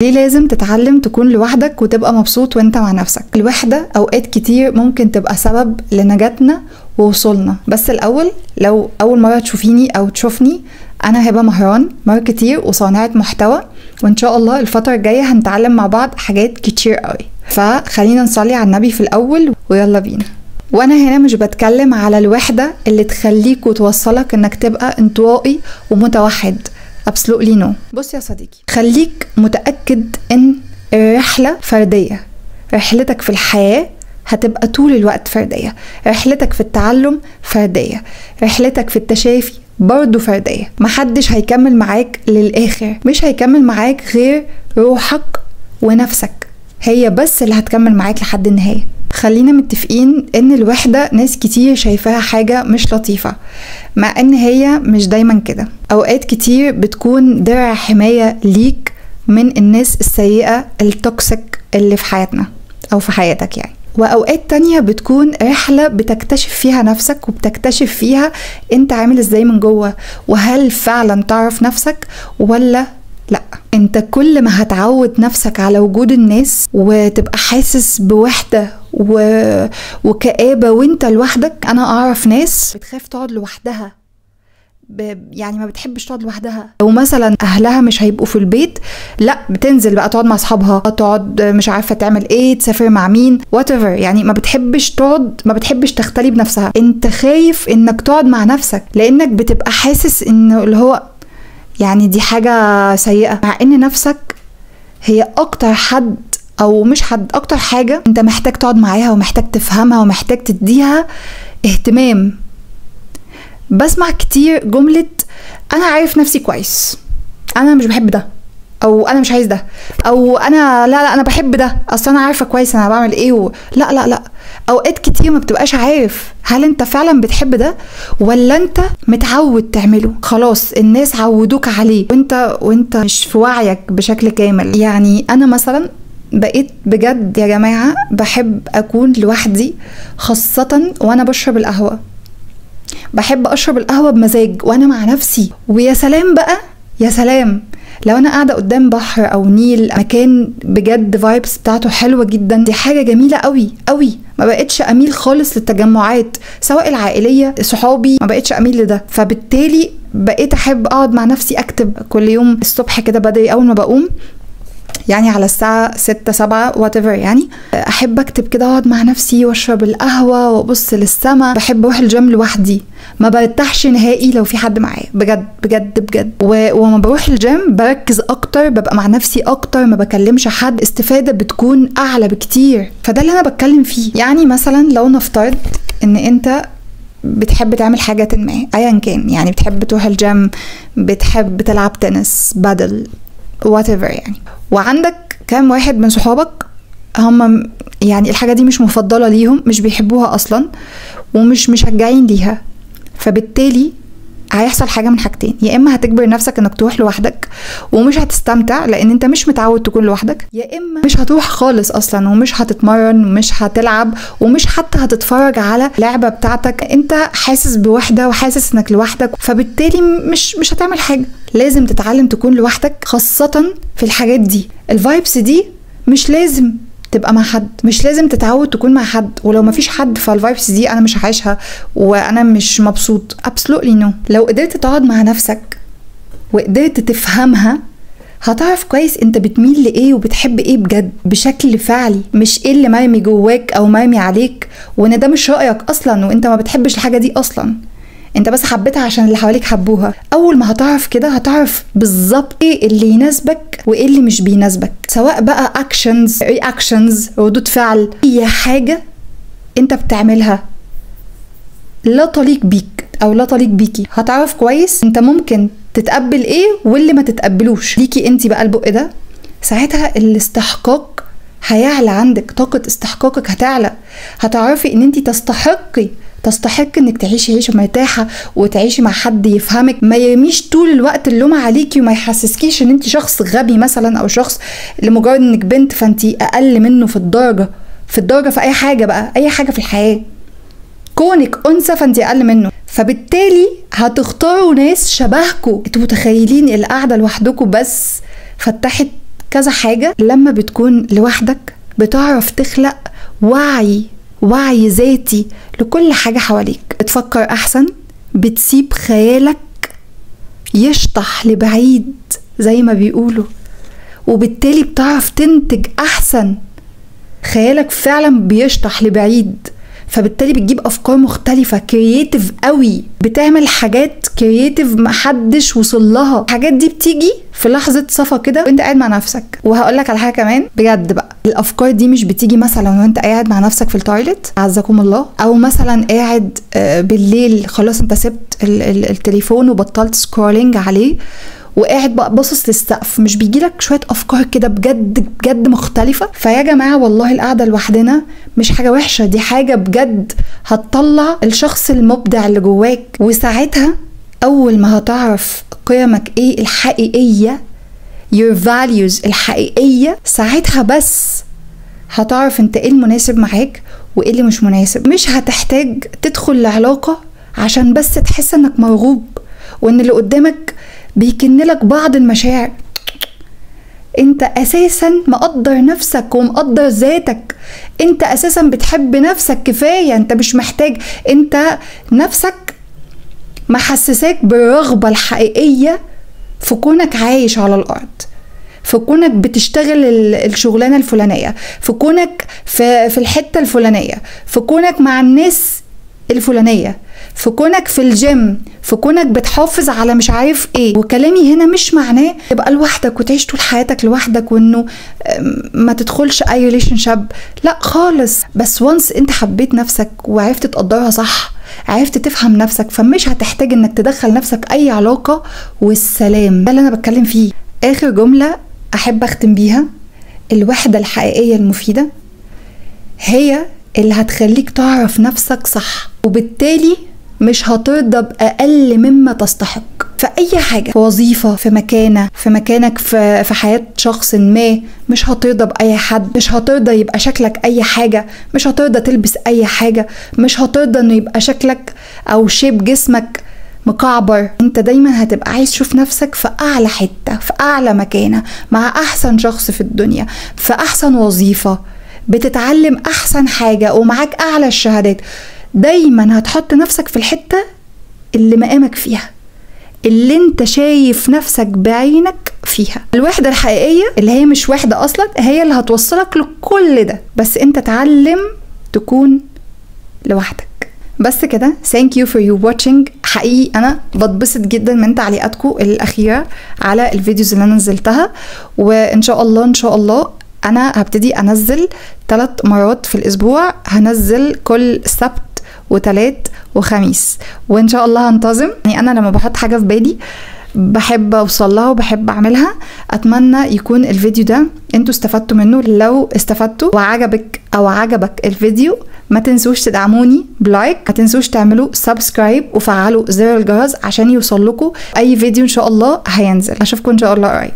ليه لازم تتعلم تكون لوحدك وتبقى مبسوط وانت مع نفسك؟ الوحدة اوقات كتير ممكن تبقى سبب لنجاتنا ووصولنا. بس الاول، لو اول مرة تشوفيني او تشوفني، انا هبة مهران، ماركتير وصانعة محتوى، وان شاء الله الفترة الجاية هنتعلم مع بعض حاجات كتير قوي. فخلينا نصلي على النبي في الاول ويلا بينا. وانا هنا مش بتكلم على الوحدة اللي تخليك وتوصلك انك تبقى انطوائي ومتوحد. absolutely no. بص يا صديقي، خليك متأكد ان الرحلة فردية. رحلتك في الحياة هتبقى طول الوقت فردية، رحلتك في التعلم فردية، رحلتك في التشافي برضو فردية. محدش هيكمل معاك للآخر، مش هيكمل معاك غير روحك ونفسك، هي بس اللي هتكمل معاك لحد النهاية. خلينا متفقين ان الوحدة ناس كتير شايفاها حاجة مش لطيفة، مع ان هي مش دايما كده. اوقات كتير بتكون درع حماية ليك من الناس السيئة التوكسيك اللي في حياتنا او في حياتك يعني. واوقات تانية بتكون رحلة بتكتشف فيها نفسك وبتكتشف فيها انت عامل ازاي من جوه، وهل فعلا تعرف نفسك ولا لا. انت كل ما هتعود نفسك على وجود الناس وتبقى حاسس بوحدة وكآبة وانت لوحدك. انا اعرف ناس بتخاف تقعد لوحدها، يعني ما بتحبش تقعد لوحدها. لو مثلا اهلها مش هيبقوا في البيت، لا بتنزل بقى تقعد مع اصحابها، تقعد مش عارفة تعمل ايه، تسافر مع مين whatever. يعني ما بتحبش تقعد، ما بتحبش تختلي بنفسها. انت خايف انك تقعد مع نفسك لانك بتبقى حاسس انه اللي هو يعني دي حاجة سيئة، مع ان نفسك هي اكتر حد، او مش حد، اكتر حاجة انت محتاج تقعد معاها ومحتاج تفهمها ومحتاج تديها اهتمام. بسمع كتير جملة انا عارف نفسي كويس، انا مش بحب ده، او انا مش عايز ده، او انا لا انا بحب ده، اصل انا عارفة كويس انا بعمل ايه لا. اوقات كتير ما بتبقاش عارف هل انت فعلا بتحب ده ولا انت متعود تعمله. خلاص الناس عودوك عليه وانت مش في وعيك بشكل كامل. يعني انا مثلا بقيت بجد يا جماعة بحب اكون لوحدي، خاصة وانا بشرب القهوة. بحب اشرب القهوة بمزاج وانا مع نفسي. ويا سلام بقى، يا سلام لو انا قاعده قدام بحر او نيل، مكان بجد فايبس بتاعته حلوه جدا، دي حاجه جميله قوي قوي. ما بقتش اميل خالص للتجمعات سواء العائليه صحابي، ما بقتش اميل لده. فبالتالي بقيت احب اقعد مع نفسي اكتب كل يوم الصبح كده بدري اول ما بقوم، يعني على الساعة 6-7 whatever. يعني احب اكتب كده، اقعد مع نفسي واشرب القهوة وابص للسما. بحب اروح الجيم لوحدي، ما برتاحش نهائي لو في حد معايا، بجد بجد بجد. وما بروح الجيم بركز اكتر، ببقى مع نفسي اكتر، ما بكلمش حد، استفادة بتكون اعلى بكتير. فده اللي انا بتكلم فيه. يعني مثلا لو نفترض ان انت بتحب تعمل حاجة ما ايا كان، يعني بتحب تروح الجيم، بتحب تلعب تنس، بادل، whatever يعني، وعندك كام واحد من صحابك هم يعني الحاجة دي مش مفضلة ليهم، مش بيحبوها أصلا ومش مشجعين ليها. فبالتالي هيحصل حاجة من حاجتين: يا إما هتجبر نفسك إنك تروح لوحدك ومش هتستمتع لأن أنت مش متعود تكون لوحدك، يا إما مش هتروح خالص أصلا ومش هتتمرن ومش هتلعب ومش حتى هتتفرج على لعبة بتاعتك. أنت حاسس بوحدة وحاسس إنك لوحدك، فبالتالي مش هتعمل حاجة. لازم تتعلم تكون لوحدك، خاصة في الحاجات دي. الفايبس دي مش لازم تبقى مع حد، مش لازم تتعود تكون مع حد. ولو مفيش حد فالفايبس دي انا مش عايشها وانا مش مبسوط. absolutely no. لو قدرت تقعد مع نفسك وقدرت تفهمها، هتعرف كويس انت بتميل لايه وبتحب ايه بجد بشكل فعلي، مش ايه اللي مرمي جواك او مرمي عليك وان ده مش رأيك اصلا وانت ما بتحبش الحاجة دي اصلا، انت بس حبيتها عشان اللي حواليك حبوها. اول ما هتعرف كده هتعرف بالظبط ايه اللي يناسبك وايه اللي مش بيناسبك، سواء بقى اكشنز، رياكشنز، ردود فعل، اي حاجة انت بتعملها لا تليق بيك او لا تليق بيكي. هتعرف كويس انت ممكن تتقبل ايه واللي ما تتقبلوش ليكي انت بقى البق ده. ساعتها الاستحقاق هيعلى عندك، طاقة استحقاقك هتعلى. هتعرفي ان انت تستحق انك تعيشي عيشه مرتاحه وتعيشي مع حد يفهمك، ما يرميش طول الوقت اللوم عليكي وما يحسسكيش ان انت شخص غبي مثلا، او شخص لمجرد انك بنت فانت اقل منه في الدرجه في اي حاجه بقى، اي حاجه في الحياه. كونك انثى فانت اقل منه. فبالتالي هتختاروا ناس شبهكوا. انتوا متخيلين القعده لوحدكوا بس فتحت كذا حاجة. لما بتكون لوحدك بتعرف تخلق وعي ذاتي لكل حاجة حواليك، بتفكر أحسن، بتسيب خيالك يشطح لبعيد زي ما بيقولوا، وبالتالي بتعرف تنتج أحسن. خيالك فعلا بيشطح لبعيد، فبالتالي بتجيب أفكار مختلفة، كرييتيف قوي، بتعمل حاجات كرييتيف محدش وصل لها. الحاجات دي بتيجي في لحظة صفا كده وانت قاعد مع نفسك. وهقولك على حاجة كمان بجد بقى، الأفكار دي مش بتيجي مثلا وانت قاعد مع نفسك في التويلت عزكم الله، أو مثلا قاعد بالليل خلاص انت سبت التليفون وبطلت سكرولينج عليه وقاعد بقى باصص للسقف. مش بيجيلك شويه افكار كده بجد مختلفه؟ فيا جماعه والله القعده لوحدنا مش حاجه وحشه، دي حاجه بجد هتطلع الشخص المبدع اللي جواك. وساعتها اول ما هتعرف قيمك ايه الحقيقيه، your values الحقيقيه، ساعتها بس هتعرف انت ايه المناسب معاك وايه اللي مش مناسب. مش هتحتاج تدخل لعلاقه عشان بس تحس انك مرغوب وان اللي قدامك بيكنلك بعض المشاعر. انت اساسا مقدر نفسك ومقدر ذاتك، انت اساسا بتحب نفسك كفاية، انت مش محتاج. انت نفسك محسساك بالرغبة الحقيقية في كونك عايش على الارض، في كونك بتشتغل الشغلانة الفلانية، في كونك في الحتة الفلانية، في كونك مع الناس الفلانية، في كونك في الجيم، في كونك بتحافظ على مش عارف ايه. وكلامي هنا مش معناه تبقى لوحدك وتعيش طول حياتك لوحدك وانه ما تدخلش اي ريليشن شيب، لا خالص. بس وانس انت حبيت نفسك وعرفت تقدرها صح، عرفت تفهم نفسك، فمش هتحتاج انك تدخل نفسك اي علاقة. والسلام ده اللي انا بتكلم فيه. اخر جملة احب اختم بيها، الوحدة الحقيقية المفيدة هي اللي هتخليك تعرف نفسك صح، وبالتالي مش هترضى بأقل مما تستحق في أي حاجة، في وظيفة، في مكانة، في مكانك، في حياة شخص ما. مش هترضى بأي حد، مش هترضى يبقى شكلك أي حاجة، مش هترضى تلبس أي حاجة، مش هترضى إنه يبقى شكلك أو شيب جسمك مكعبر. انت دايما هتبقى عايز تشوف نفسك في أعلى حتة، في أعلى مكانة، مع أحسن شخص في الدنيا، في أحسن وظيفة، بتتعلم أحسن حاجة، ومعاك أعلى الشهادات. دايما هتحط نفسك في الحتة اللي مقامك فيها، اللي انت شايف نفسك بعينك فيها. الوحدة الحقيقية اللي هي مش وحدة أصلا هي اللي هتوصلك لكل ده، بس انت تعلم تكون لوحدك. بس كده. thank you for your watching. حقيقي انا بتبسط جدا من تعليقاتكم الأخيرة على الفيديوز اللي انا نزلتها، وان شاء الله انا هبتدي انزل 3 مرات في الاسبوع. هنزل كل سبت وتلات وخميس، وان شاء الله هنتظم. يعني انا لما بحط حاجة في بالي بحب اوصل لها وبحب اعملها. اتمنى يكون الفيديو ده انتوا استفدتوا منه. لو استفدتوا وعجبك او عجبك الفيديو، ما تنسوش تدعموني بلايك، ما تنسوش تعملوا سبسكرايب وفعلوا زر الجرس عشان يوصل لكم اي فيديو ان شاء الله هينزل. اشوفكم ان شاء الله قريب.